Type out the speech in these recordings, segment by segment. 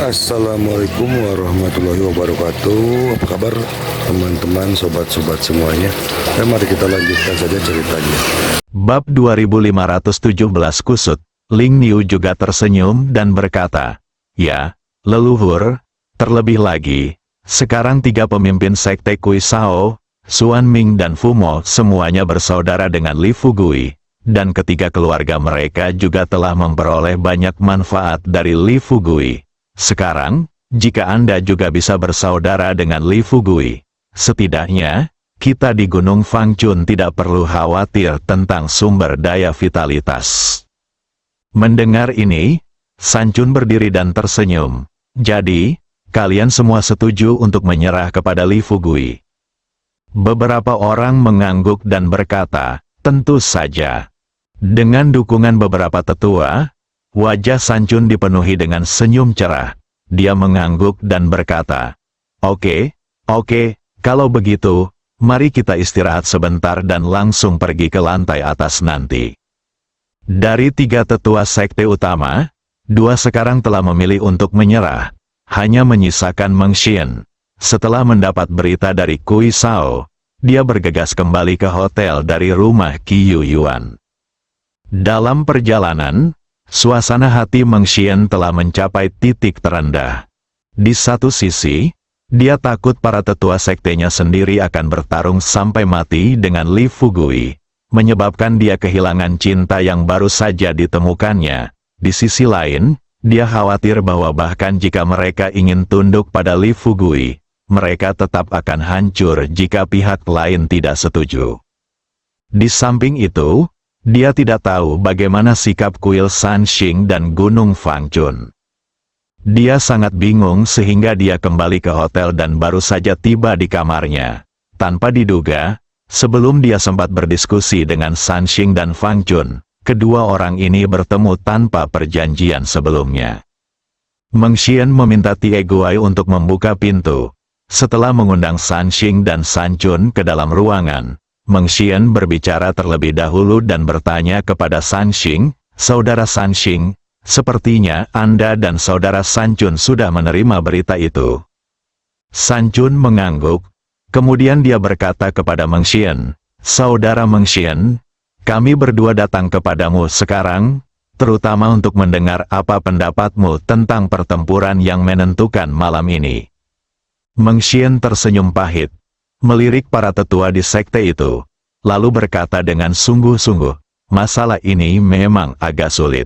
Assalamualaikum warahmatullahi wabarakatuh. Apa kabar teman-teman, sobat-sobat semuanya? Mari kita lanjutkan saja ceritanya. Bab 2517 Kusut. Ling Niu juga tersenyum dan berkata, "Ya, leluhur, terlebih lagi, sekarang tiga pemimpin sekte Kui Sao, Xuan Ming dan Fu Mo semuanya bersaudara dengan Li Fugui, dan ketiga keluarga mereka juga telah memperoleh banyak manfaat dari Li Fugui. Sekarang, jika Anda juga bisa bersaudara dengan Li Fugui, setidaknya, kita di Gunung Fangchun tidak perlu khawatir tentang sumber daya vitalitas." Mendengar ini, San Chun berdiri dan tersenyum. "Jadi, kalian semua setuju untuk menyerah kepada Li Fugui?" Beberapa orang mengangguk dan berkata, "Tentu saja." Dengan dukungan beberapa tetua, wajah San Chun dipenuhi dengan senyum cerah. Dia mengangguk dan berkata, Oke, kalau begitu, mari kita istirahat sebentar dan langsung pergi ke lantai atas nanti." Dari tiga tetua sekte utama, dua sekarang telah memilih untuk menyerah, hanya menyisakan Meng Xian. Setelah mendapat berita dari Kui Sao, dia bergegas kembali ke hotel dari rumah Qi Yuyuan. Dalam perjalanan, suasana hati Meng Xian telah mencapai titik terendah. Di satu sisi, dia takut para tetua sektenya sendiri akan bertarung sampai mati dengan Li Fugui, menyebabkan dia kehilangan cinta yang baru saja ditemukannya. Di sisi lain, dia khawatir bahwa bahkan jika mereka ingin tunduk pada Li Fugui, mereka tetap akan hancur jika pihak lain tidak setuju. Di samping itu, dia tidak tahu bagaimana sikap kuil Sanxing dan Gunung Fangchun. Dia sangat bingung sehingga dia kembali ke hotel dan baru saja tiba di kamarnya. Tanpa diduga, sebelum dia sempat berdiskusi dengan Sanxing dan Fangchun, kedua orang ini bertemu tanpa perjanjian sebelumnya. Meng Xian meminta Tie Guai untuk membuka pintu. Setelah mengundang Sanxing dan Sanchun ke dalam ruangan, Meng Xian berbicara terlebih dahulu dan bertanya kepada Sanxing, "Saudara Sanxing, sepertinya Anda dan saudara Sanchun sudah menerima berita itu." Sanchun mengangguk, kemudian dia berkata kepada Meng Xian, "Saudara Meng Xian, kami berdua datang kepadamu sekarang, terutama untuk mendengar apa pendapatmu tentang pertempuran yang menentukan malam ini." Meng Xian tersenyum pahit, melirik para tetua di sekte itu, lalu berkata dengan sungguh-sungguh, "Masalah ini memang agak sulit."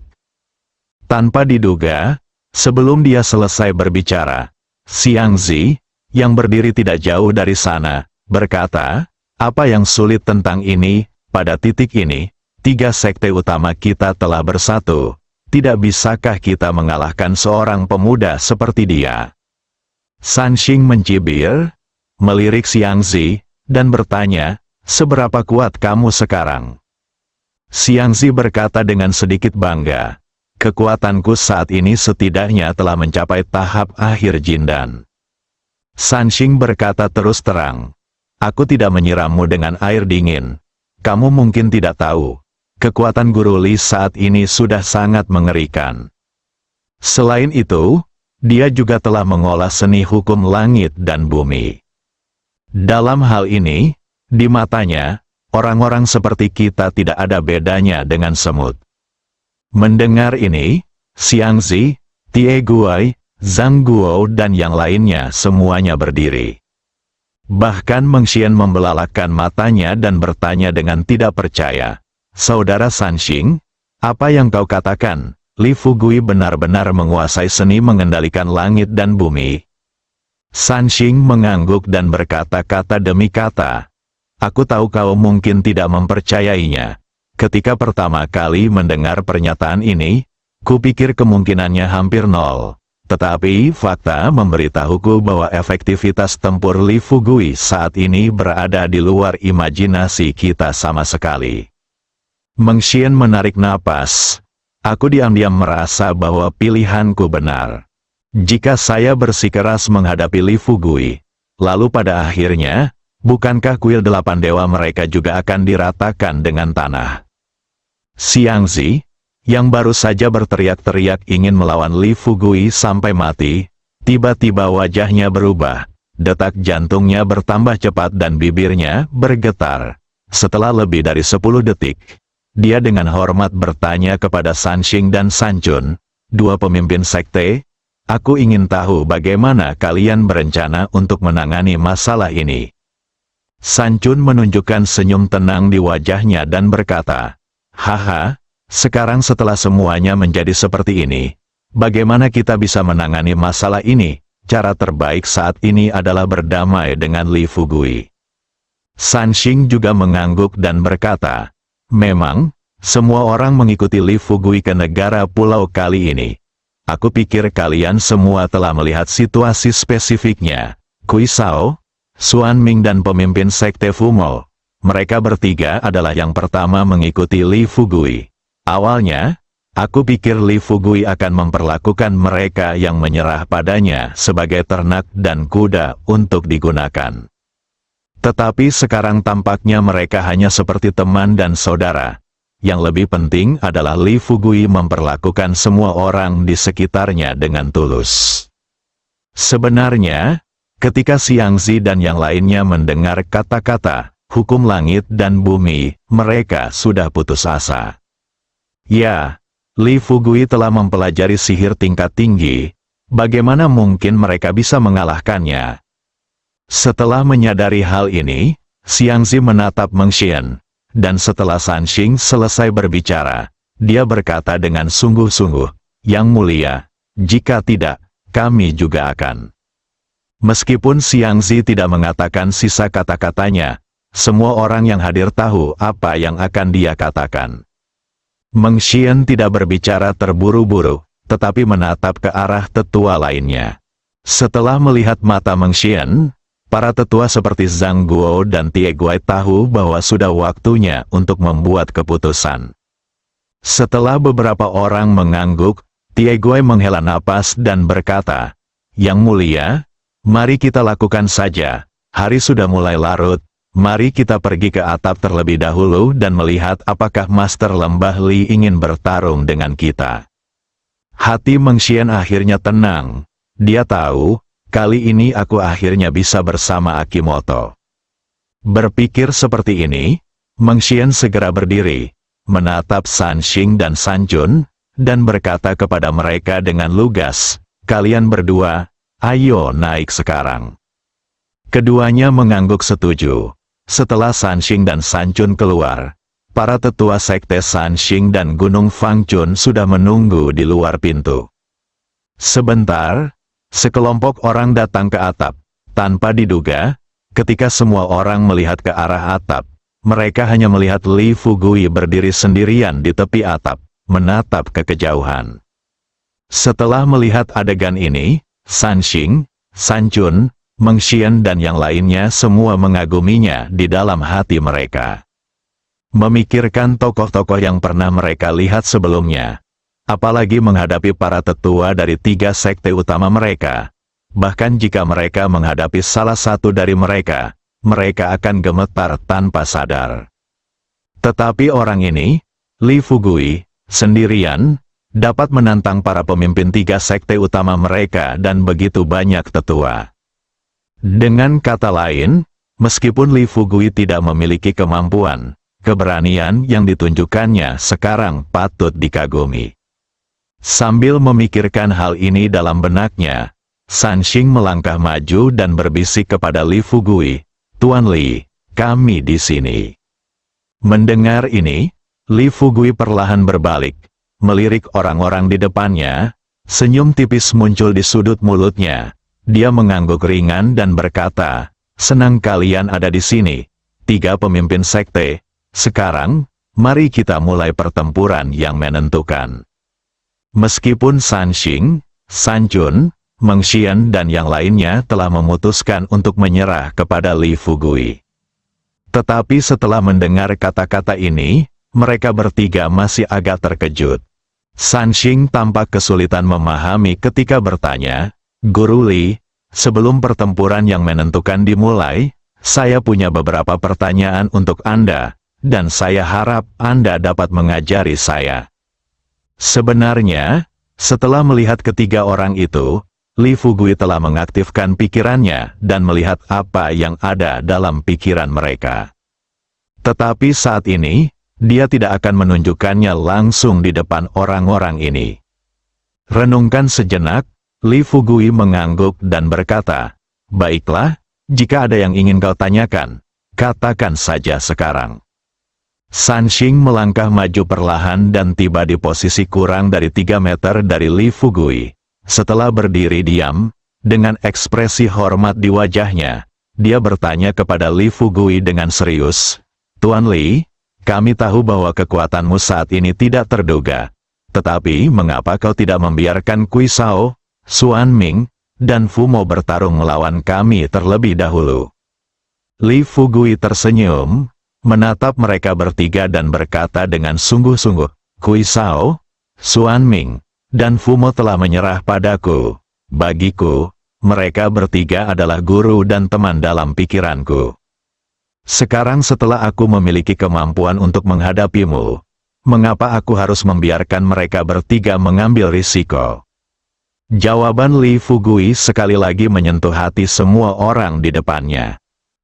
Tanpa diduga, sebelum dia selesai berbicara, Xiang Zi, yang berdiri tidak jauh dari sana, berkata, "Apa yang sulit tentang ini? Pada titik ini, tiga sekte utama kita telah bersatu. Tidak bisakah kita mengalahkan seorang pemuda seperti dia?" Sanxing mencibir, melirik Xiang Zi, dan bertanya, "Seberapa kuat kamu sekarang?" Xiang Zi berkata dengan sedikit bangga, "Kekuatanku saat ini setidaknya telah mencapai tahap akhir Jindan." Sanxing berkata terus terang, "Aku tidak menyirammu dengan air dingin. Kamu mungkin tidak tahu, kekuatan Guru Li saat ini sudah sangat mengerikan. Selain itu, dia juga telah mengolah seni hukum langit dan bumi. Dalam hal ini, di matanya, orang-orang seperti kita tidak ada bedanya dengan semut." Mendengar ini, Xiang Zi, Tie Guai, Zhang Guo dan yang lainnya semuanya berdiri. Bahkan Meng Xian membelalakkan matanya dan bertanya dengan tidak percaya, "Saudara Sanxing, apa yang kau katakan? Li Fugui benar-benar menguasai seni mengendalikan langit dan bumi?" Sanxing mengangguk dan berkata kata demi kata, "Aku tahu kau mungkin tidak mempercayainya. Ketika pertama kali mendengar pernyataan ini, kupikir kemungkinannya hampir nol. Tetapi fakta memberitahuku bahwa efektivitas tempur Li Fugui saat ini berada di luar imajinasi kita sama sekali." Meng Xian menarik napas. "Aku diam-diam merasa bahwa pilihanku benar. Jika saya bersikeras menghadapi Li Fugui, lalu pada akhirnya, bukankah kuil 8 dewa mereka juga akan diratakan dengan tanah?" Xiang Zi, yang baru saja berteriak-teriak ingin melawan Li Fugui sampai mati, Tiba-tiba wajahnya berubah, detak jantungnya bertambah cepat dan bibirnya bergetar. Setelah lebih dari 10 detik, dia dengan hormat bertanya kepada Sanxing dan Sanjun, dua pemimpin sekte, "Aku ingin tahu bagaimana kalian berencana untuk menangani masalah ini." Sanjun menunjukkan senyum tenang di wajahnya dan berkata, "Haha, sekarang setelah semuanya menjadi seperti ini, bagaimana kita bisa menangani masalah ini? Cara terbaik saat ini adalah berdamai dengan Li Fugui." Sanxing juga mengangguk dan berkata, "Memang, semua orang mengikuti Li Fugui ke negara pulau kali ini. Aku pikir kalian semua telah melihat situasi spesifiknya. Kui Sao, Xuan Ming dan pemimpin sekte Fumo. Mereka bertiga adalah yang pertama mengikuti Li Fugui. Awalnya, aku pikir Li Fugui akan memperlakukan mereka yang menyerah padanya sebagai ternak dan kuda untuk digunakan. Tetapi sekarang tampaknya mereka hanya seperti teman dan saudara. Yang lebih penting adalah Li Fugui memperlakukan semua orang di sekitarnya dengan tulus." Sebenarnya, ketika Xiang Zi dan yang lainnya mendengar kata-kata hukum langit dan bumi, mereka sudah putus asa. Ya, Li Fugui telah mempelajari sihir tingkat tinggi, bagaimana mungkin mereka bisa mengalahkannya? Setelah menyadari hal ini, Xiang Zi menatap Meng Xian, dan setelah Sanxing selesai berbicara, dia berkata dengan sungguh-sungguh, "Yang mulia, jika tidak, kami juga akan." Meskipun Xiang Zi tidak mengatakan sisa kata-katanya, semua orang yang hadir tahu apa yang akan dia katakan. Meng Xian tidak berbicara terburu-buru, tetapi menatap ke arah tetua lainnya. Setelah melihat mata Meng Xian, para tetua seperti Zhang Guo dan Tie Guai tahu bahwa sudah waktunya untuk membuat keputusan. Setelah beberapa orang mengangguk, Tie Guai menghela napas dan berkata, "Yang mulia, mari kita lakukan saja. Hari sudah mulai larut, mari kita pergi ke atap terlebih dahulu dan melihat apakah Master Lembah Li ingin bertarung dengan kita." Hati Meng Xian akhirnya tenang. Dia tahu, kali ini aku akhirnya bisa bersama Akimoto. Berpikir seperti ini, Meng Xian segera berdiri, menatap Sanxing dan Sanjun, dan berkata kepada mereka dengan lugas, "Kalian berdua, ayo naik sekarang." Keduanya mengangguk setuju. Setelah Sanxing dan Sanjun keluar, para tetua sekte Sanxing dan Gunung Fangjun sudah menunggu di luar pintu. Sebentar, sekelompok orang datang ke atap. Tanpa diduga, ketika semua orang melihat ke arah atap, mereka hanya melihat Li Fugui berdiri sendirian di tepi atap, menatap ke kejauhan. Setelah melihat adegan ini, Sanxing, Sanjun, Meng Xian dan yang lainnya semua mengaguminya di dalam hati mereka. Memikirkan tokoh-tokoh yang pernah mereka lihat sebelumnya, apalagi menghadapi para tetua dari 3 sekte utama mereka. Bahkan jika mereka menghadapi salah satu dari mereka, mereka akan gemetar tanpa sadar. Tetapi orang ini, Li Fugui, sendirian, dapat menantang para pemimpin 3 sekte utama mereka dan begitu banyak tetua. Dengan kata lain, meskipun Li Fugui tidak memiliki kemampuan, keberanian yang ditunjukkannya sekarang patut dikagumi. Sambil memikirkan hal ini dalam benaknya, Sanxing melangkah maju dan berbisik kepada Li Fugui, "Tuan Li, kami di sini." Mendengar ini, Li Fugui perlahan berbalik, melirik orang-orang di depannya, senyum tipis muncul di sudut mulutnya. Dia mengangguk ringan dan berkata, "Senang kalian ada di sini, 3 pemimpin sekte. Sekarang, mari kita mulai pertempuran yang menentukan." Meskipun Sanxing, Sanjun, Meng Xian dan yang lainnya telah memutuskan untuk menyerah kepada Li Fugui. Tetapi setelah mendengar kata-kata ini, mereka bertiga masih agak terkejut. Sanxing tampak kesulitan memahami ketika bertanya, "Guru Li, sebelum pertempuran yang menentukan dimulai, saya punya beberapa pertanyaan untuk Anda, dan saya harap Anda dapat mengajari saya." Sebenarnya, setelah melihat ketiga orang itu, Li Fugui telah mengaktifkan pikirannya dan melihat apa yang ada dalam pikiran mereka. Tetapi saat ini, dia tidak akan menunjukkannya langsung di depan orang-orang ini. Renungkan sejenak, Li Fugui mengangguk dan berkata, "Baiklah, jika ada yang ingin kau tanyakan, katakan saja sekarang." Sanxing melangkah maju perlahan dan tiba di posisi kurang dari 3 meter dari Li Fugui. Setelah berdiri diam, dengan ekspresi hormat di wajahnya, dia bertanya kepada Li Fugui dengan serius, "Tuan Li, kami tahu bahwa kekuatanmu saat ini tidak terduga. Tetapi mengapa kau tidak membiarkan Kui Sao, Xuan Ming, dan Fumo bertarung melawan kami terlebih dahulu?" Li Fugui tersenyum, menatap mereka bertiga dan berkata dengan sungguh-sungguh, "Kui Sao, Xuan Ming, dan Fumo telah menyerah padaku. Bagiku, mereka bertiga adalah guru dan teman dalam pikiranku. Sekarang setelah aku memiliki kemampuan untuk menghadapimu, mengapa aku harus membiarkan mereka bertiga mengambil risiko?" Jawaban Li Fugui sekali lagi menyentuh hati semua orang di depannya.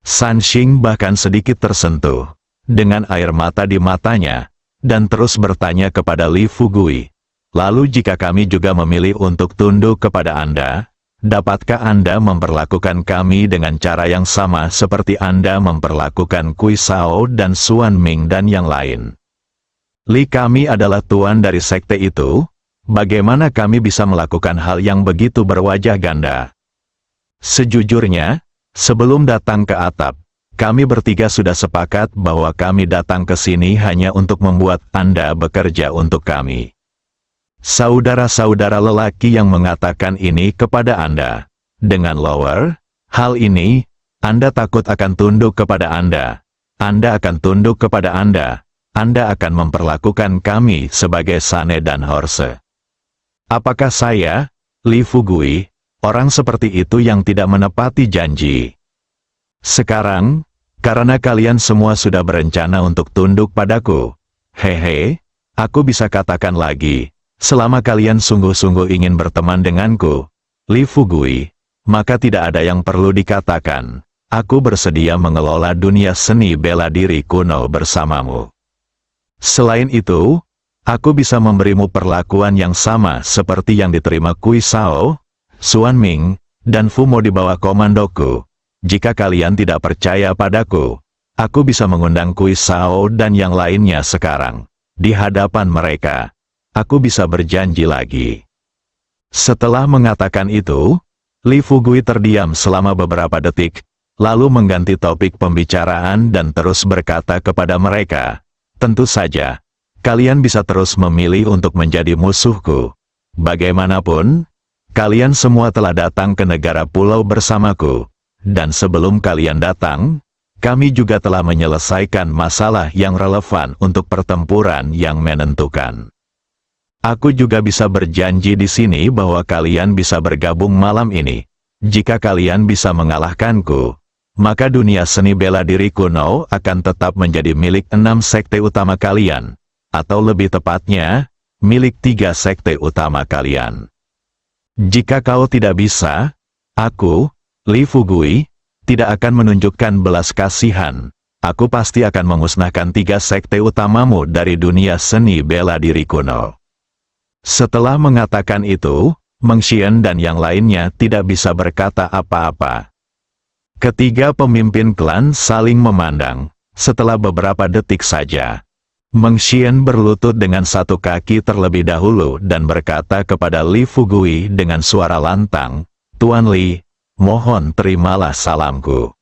Sanxing bahkan sedikit tersentuh, dengan air mata di matanya, dan terus bertanya kepada Li Fugui, "Lalu jika kami juga memilih untuk tunduk kepada Anda, dapatkah Anda memperlakukan kami dengan cara yang sama seperti Anda memperlakukan Kui Sao dan Xuan Ming dan yang lain? Li, kami adalah tuan dari sekte itu, bagaimana kami bisa melakukan hal yang begitu berwajah ganda? Sejujurnya, sebelum datang ke atap, kami bertiga sudah sepakat bahwa kami datang ke sini hanya untuk membuat Anda bekerja untuk kami." Saudara-saudara lelaki yang mengatakan ini kepada Anda, dengan lower, hal ini, Anda takut akan tunduk kepada Anda akan tunduk kepada Anda akan memperlakukan kami sebagai Sane dan Horse. Apakah saya, Li Fugui, orang seperti itu yang tidak menepati janji? Sekarang, karena kalian semua sudah berencana untuk tunduk padaku, hehe, aku bisa katakan lagi, selama kalian sungguh-sungguh ingin berteman denganku, Li Fugui, maka tidak ada yang perlu dikatakan. Aku bersedia mengelola dunia seni bela diri kuno bersamamu. Selain itu, aku bisa memberimu perlakuan yang sama seperti yang diterima Kui Sao, Xuan Ming, dan Fumo di bawah komandoku. Jika kalian tidak percaya padaku, aku bisa mengundang Kui Sao dan yang lainnya sekarang. Di hadapan mereka, aku bisa berjanji lagi. Setelah mengatakan itu, Li Fugui terdiam selama beberapa detik, lalu mengganti topik pembicaraan dan terus berkata kepada mereka, "Tentu saja, kalian bisa terus memilih untuk menjadi musuhku. Bagaimanapun, kalian semua telah datang ke negara pulau bersamaku, dan sebelum kalian datang, kami juga telah menyelesaikan masalah yang relevan untuk pertempuran yang menentukan. Aku juga bisa berjanji di sini bahwa kalian bisa bergabung malam ini. Jika kalian bisa mengalahkanku, maka dunia seni bela diri kuno akan tetap menjadi milik 6 sekte utama kalian, atau lebih tepatnya, milik 3 sekte utama kalian. Jika kau tidak bisa, aku, Li Fugui, tidak akan menunjukkan belas kasihan. Aku pasti akan memusnahkan 3 sekte utamamu dari dunia seni bela diri kuno." Setelah mengatakan itu, Meng Xian dan yang lainnya tidak bisa berkata apa-apa. Ketiga pemimpin klan saling memandang. Setelah beberapa detik saja, Meng Xian berlutut dengan satu kaki terlebih dahulu dan berkata kepada Li Fugui dengan suara lantang, "Tuan Li, mohon terimalah salamku."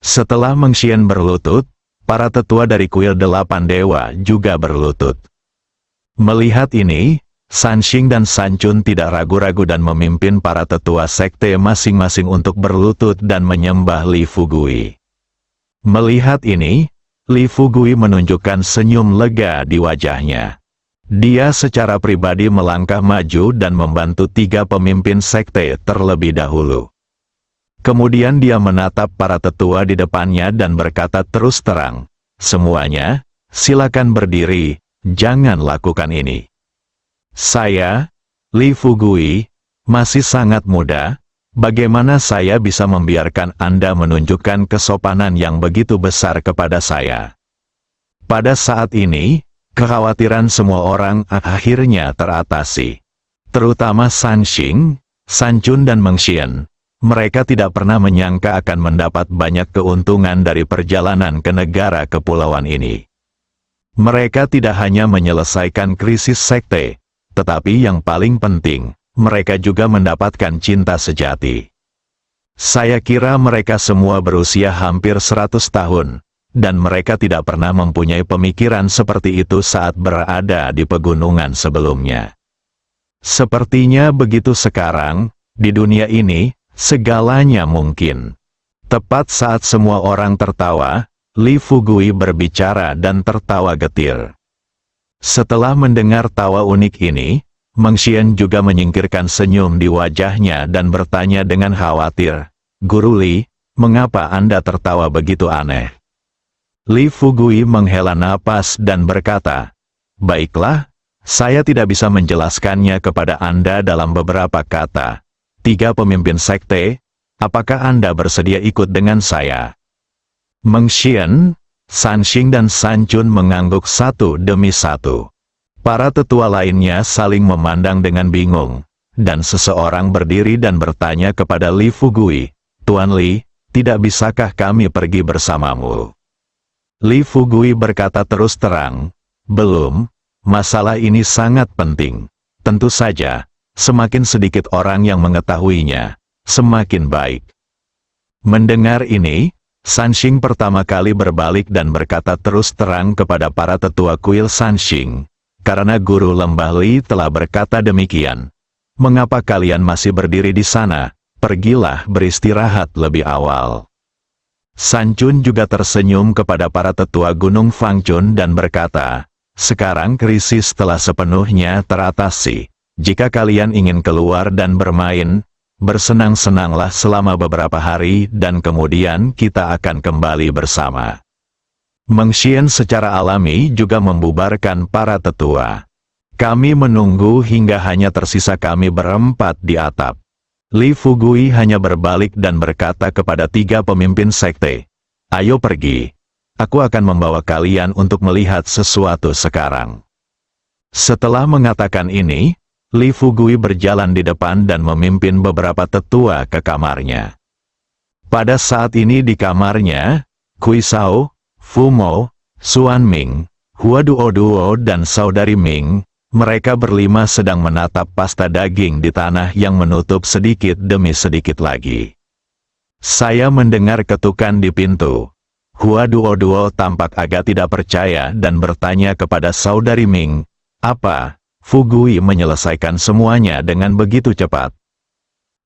Setelah Meng Xian berlutut, para tetua dari kuil 8 dewa juga berlutut. Melihat ini, Sanxing dan Sanchun tidak ragu-ragu dan memimpin para tetua sekte masing-masing untuk berlutut dan menyembah Li Fugui. Melihat ini, Li Fugui menunjukkan senyum lega di wajahnya. Dia secara pribadi melangkah maju dan membantu 3 pemimpin sekte terlebih dahulu. Kemudian dia menatap para tetua di depannya dan berkata terus terang, "Semuanya, silakan berdiri, jangan lakukan ini. Saya, Li Fugui, Masih sangat muda, bagaimana saya bisa membiarkan Anda menunjukkan kesopanan yang begitu besar kepada saya? Pada saat ini, kekhawatiran semua orang akhirnya teratasi. Terutama San Xing, San Chun dan Meng Xian. Mereka tidak pernah menyangka akan mendapat banyak keuntungan dari perjalanan ke negara kepulauan ini. Mereka tidak hanya menyelesaikan krisis sekte, tetapi yang paling penting, mereka juga mendapatkan cinta sejati. Saya kira mereka semua berusia hampir 100 tahun, dan mereka tidak pernah mempunyai pemikiran seperti itu saat berada di pegunungan sebelumnya. Sepertinya begitu sekarang, di dunia ini, segalanya mungkin. Tepat saat semua orang tertawa, Li Fugui berbicara dan tertawa getir. Setelah mendengar tawa unik ini, Meng Xian juga menyingkirkan senyum di wajahnya dan bertanya dengan khawatir, "Guru Li, mengapa Anda tertawa begitu aneh?" Li Fugui menghela napas dan berkata, "Baiklah, saya tidak bisa menjelaskannya kepada Anda dalam beberapa kata. 3 pemimpin sekte, apakah Anda bersedia ikut dengan saya?" Meng Xian, San Xing dan San Chun mengangguk satu demi satu. Para tetua lainnya saling memandang dengan bingung, dan seseorang berdiri dan bertanya kepada Li Fugui, "Tuan Li, tidak bisakah kami pergi bersamamu?" Li Fugui berkata terus terang, "Belum, masalah ini sangat penting. Tentu saja, semakin sedikit orang yang mengetahuinya, semakin baik." Mendengar ini, San Xing pertama kali berbalik dan berkata terus terang kepada para tetua kuil San Xing, "Karena guru lembah Li telah berkata demikian, mengapa kalian masih berdiri di sana? Pergilah beristirahat lebih awal." San Chun juga tersenyum kepada para tetua Gunung Fangchun dan berkata, "Sekarang krisis telah sepenuhnya teratasi. Jika kalian ingin keluar dan bermain, bersenang-senanglah selama beberapa hari dan kemudian kita akan kembali bersama." Meng Xian secara alami juga membubarkan para tetua. "Kami menunggu hingga hanya tersisa kami berempat di atap." Li Fugui hanya berbalik dan berkata kepada 3 pemimpin sekte, "Ayo pergi. Aku akan membawa kalian untuk melihat sesuatu sekarang." Setelah mengatakan ini, Li Fugui berjalan di depan dan memimpin beberapa tetua ke kamarnya. Pada saat ini di kamarnya, Kui Sao, Fu Mo, Xuan Ming, Hua Duo dan saudari Ming, mereka berlima sedang menatap pasta daging di tanah yang menutup sedikit demi sedikit lagi. Saya mendengar ketukan di pintu. Hua Duo tampak agak tidak percaya dan bertanya kepada saudari Ming, "Apa, Fugui menyelesaikan semuanya dengan begitu cepat?"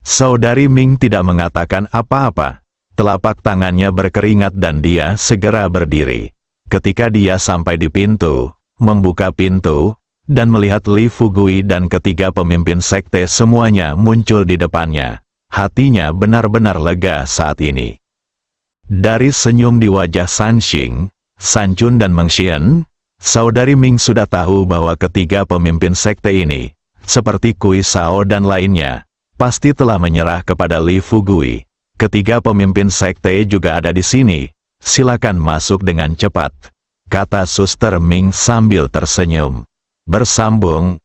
Saudari Ming tidak mengatakan apa-apa. Telapak tangannya berkeringat dan dia segera berdiri. Ketika dia sampai di pintu, membuka pintu, dan melihat Li Fugui dan ketiga pemimpin sekte semuanya muncul di depannya, hatinya benar-benar lega saat ini. Dari senyum di wajah San Xing, San Chun dan Meng Xian, saudari Ming sudah tahu bahwa ketiga pemimpin sekte ini, seperti Kui Sao dan lainnya, pasti telah menyerah kepada Li Fugui. "Ketiga pemimpin sekte juga ada di sini, silakan masuk dengan cepat," kata Suster Ming sambil tersenyum. Bersambung,